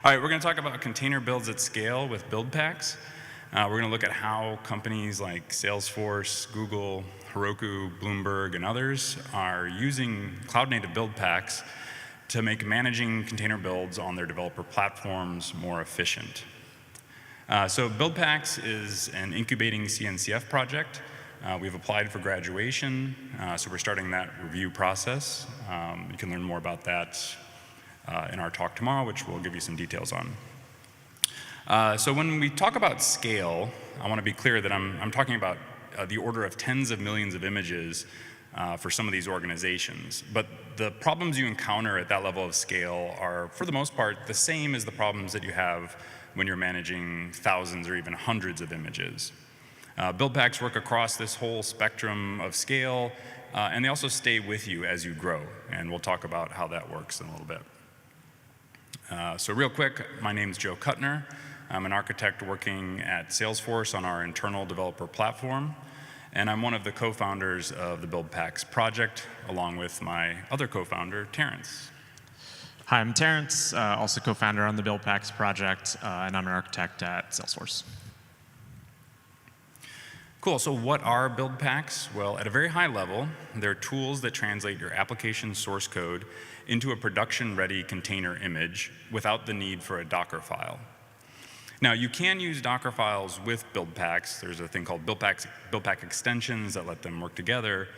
All right, we're going to talk about container builds at scale with Buildpacks. We're going to look at how companies like Salesforce, Google, Heroku, Bloomberg, and others are using cloud-native Buildpacks to make managing container builds on their developer platforms more efficient. So Buildpacks is an incubating CNCF project. We've applied for graduation, so we're starting that review process. You can learn more about that in our talk tomorrow, which we'll give you some details on. So when we talk about scale, I want to be clear that I'm talking about the order of tens of millions of images for some of these organizations. But the problems you encounter at that level of scale are, for the most part, the same as the problems that you have when you're managing thousands or even hundreds of images. Buildpacks work across this whole spectrum of scale, and they also stay with you as you grow. And we'll talk about how that works in a little bit. So real quick, my name's Joe Kutner. I'm an architect working at Salesforce on our internal developer platform, and I'm one of the co-founders of the Buildpacks project, along with my other co-founder, Terrence. Hi, I'm Terrence, also co-founder on the Buildpacks project, and I'm an architect at Salesforce. Cool, so what are Buildpacks? Well, at a very high level, they're tools that translate your application source code into a production-ready container image without the need for a Docker file. Now, you can use Docker files with Buildpacks. There's a thing called Buildpack extensions that let them work together.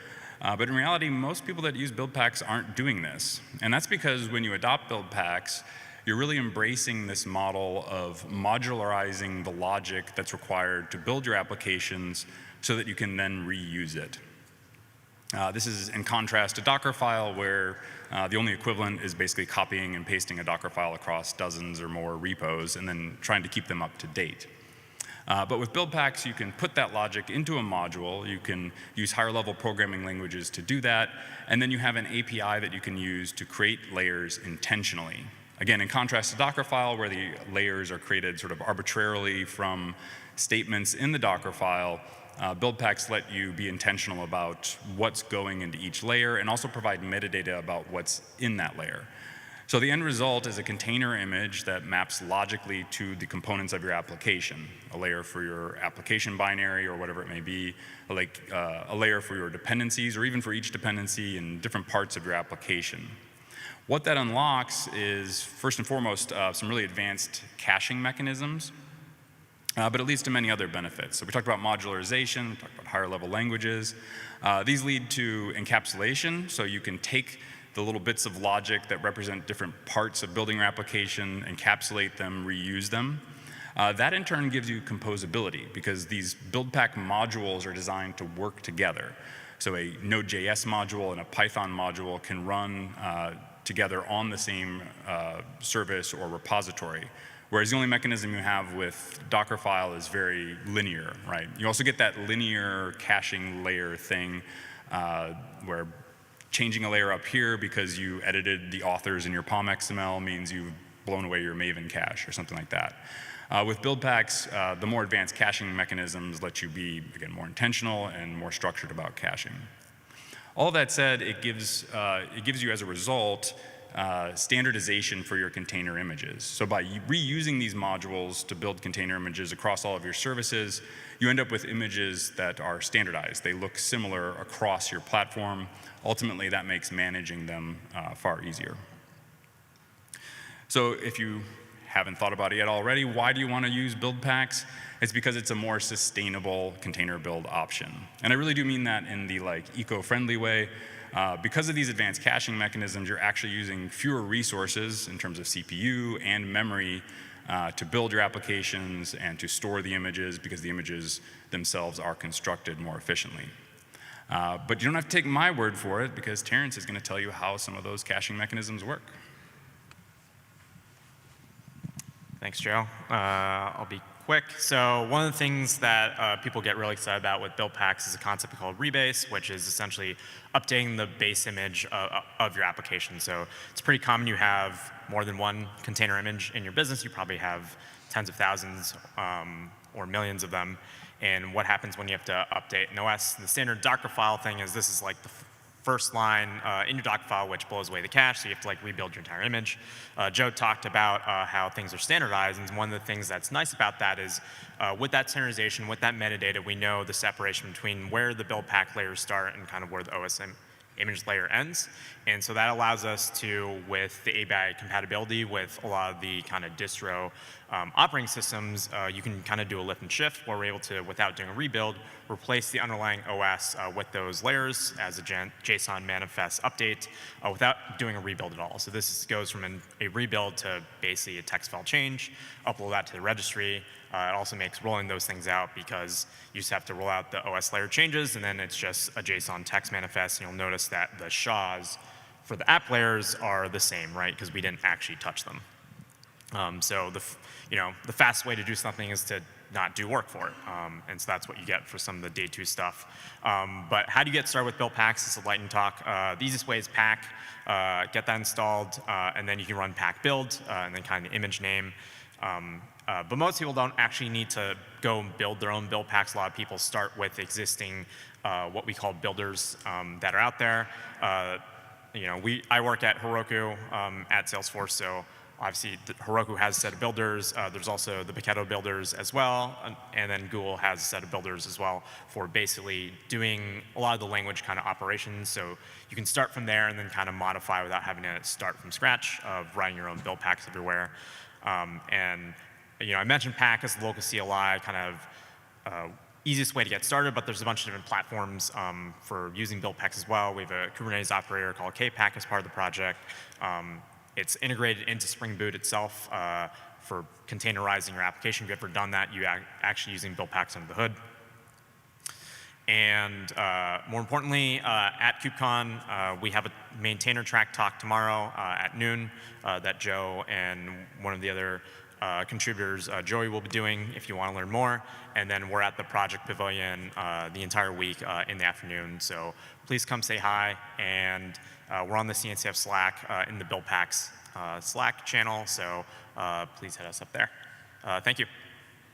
But in reality, most people that use Buildpacks aren't doing this. And that's because when you adopt Buildpacks, you're really embracing this model of modularizing the logic that's required to build your applications so that you can then reuse it. This is in contrast to Dockerfile, where the only equivalent is basically copying and pasting a Dockerfile across dozens or more repos and then trying to keep them up to date. But with Buildpacks, you can put that logic into a module. You can use higher-level programming languages to do that. And then you have an API that you can use to create layers intentionally. Again, in contrast to Dockerfile, where the layers are created sort of arbitrarily from statements in the Dockerfile, Buildpacks let you be intentional about what's going into each layer and also provide metadata about what's in that layer. So the end result is a container image that maps logically to the components of your application, a layer for your application binary or whatever it may be, like a layer for your dependencies or even for each dependency in different parts of your application. What that unlocks is, first and foremost, some really advanced caching mechanisms. But it leads to many other benefits. So we talked about modularization, we talked about higher level languages. These lead to encapsulation, so you can take the little bits of logic that represent different parts of building your application, encapsulate them, reuse them. That in turn gives you composability, because these Buildpack modules are designed to work together. So a Node.js module and a Python module can run together on the same service or repository. Whereas the only mechanism you have with Dockerfile is very linear, right? You also get that linear caching layer thing where changing a layer up here because you edited the authors in your POM XML means you've blown away your Maven cache or something like that. With Buildpacks, the more advanced caching mechanisms let you be, again, more intentional and more structured about caching. All that said, it gives you, as a result, standardization for your container images. So by reusing these modules to build container images across all of your services, you end up with images that are standardized. They look similar across your platform. Ultimately, that makes managing them far easier. So if you haven't thought about it yet already, why do you want to use Buildpacks? It's because it's a more sustainable container build option. And I really do mean that in the eco-friendly way. Because of these advanced caching mechanisms, you're actually using fewer resources in terms of CPU and memory to build your applications and to store the images, because the images themselves are constructed more efficiently. But you don't have to take my word for it, because Terrence is going to tell you how some of those caching mechanisms work. Thanks, Joe. I'll be quick. So one of the things that people get really excited about with Buildpacks is a concept called rebase, which is essentially updating the base image of your application. So it's pretty common you have more than one container image in your business. You probably have tens of thousands or millions of them. And what happens when you have to update an OS? The standard Dockerfile thing is this is like the first line in your doc file, which blows away the cache, so you have to like rebuild your entire image. Joe talked about how things are standardized, and one of the things that's nice about that is with that standardization, with that metadata, we know the separation between where the Buildpack layers start and kind of where the OSM image layer ends. And so that allows us to, with the ABI compatibility with a lot of the kind of distro operating systems, you can kind of do a lift and shift where we're able to, without doing a rebuild, replace the underlying OS with those layers as a JSON manifest update without doing a rebuild at all. So this goes from a rebuild to basically a text file change, upload that to the registry. It also makes rolling those things out because you just have to roll out the OS layer changes, and then it's just a JSON text manifest. And you'll notice that the SHAs for the app layers are the same, right? Because we didn't actually touch them. So the fast way to do something is to not do work for it. And so that's what you get for some of the day 2 stuff. But how do you get started with Buildpacks? It's a lightning talk. The easiest way is Pack. Get that installed, and then you can run Pack build, and then kind of image name. But most people don't actually need to go and build their own Buildpacks. A lot of people start with existing, what we call builders that are out there. I work at Heroku at Salesforce, so obviously Heroku has a set of builders. There's also the Paketo builders as well, and then Google has a set of builders as well for basically doing a lot of the language kind of operations. So you can start from there and then kind of modify without having to start from scratch of writing your own Buildpacks everywhere. I mentioned Pack as the local CLI, kind of easiest way to get started, but there's a bunch of different platforms for using Buildpacks as well. We have a Kubernetes operator called Kpack as part of the project. It's integrated into Spring Boot itself for containerizing your application. If you've ever done that, you actually using Buildpacks under the hood. And more importantly, at KubeCon, we have a maintainer track talk tomorrow at noon that Joe and one of the other contributors, Joey, will be doing if you want to learn more. And then we're at the Project Pavilion the entire week in the afternoon. So please come say hi. And we're on the CNCF Slack in the Buildpacks Slack channel. So please hit us up there. Thank you.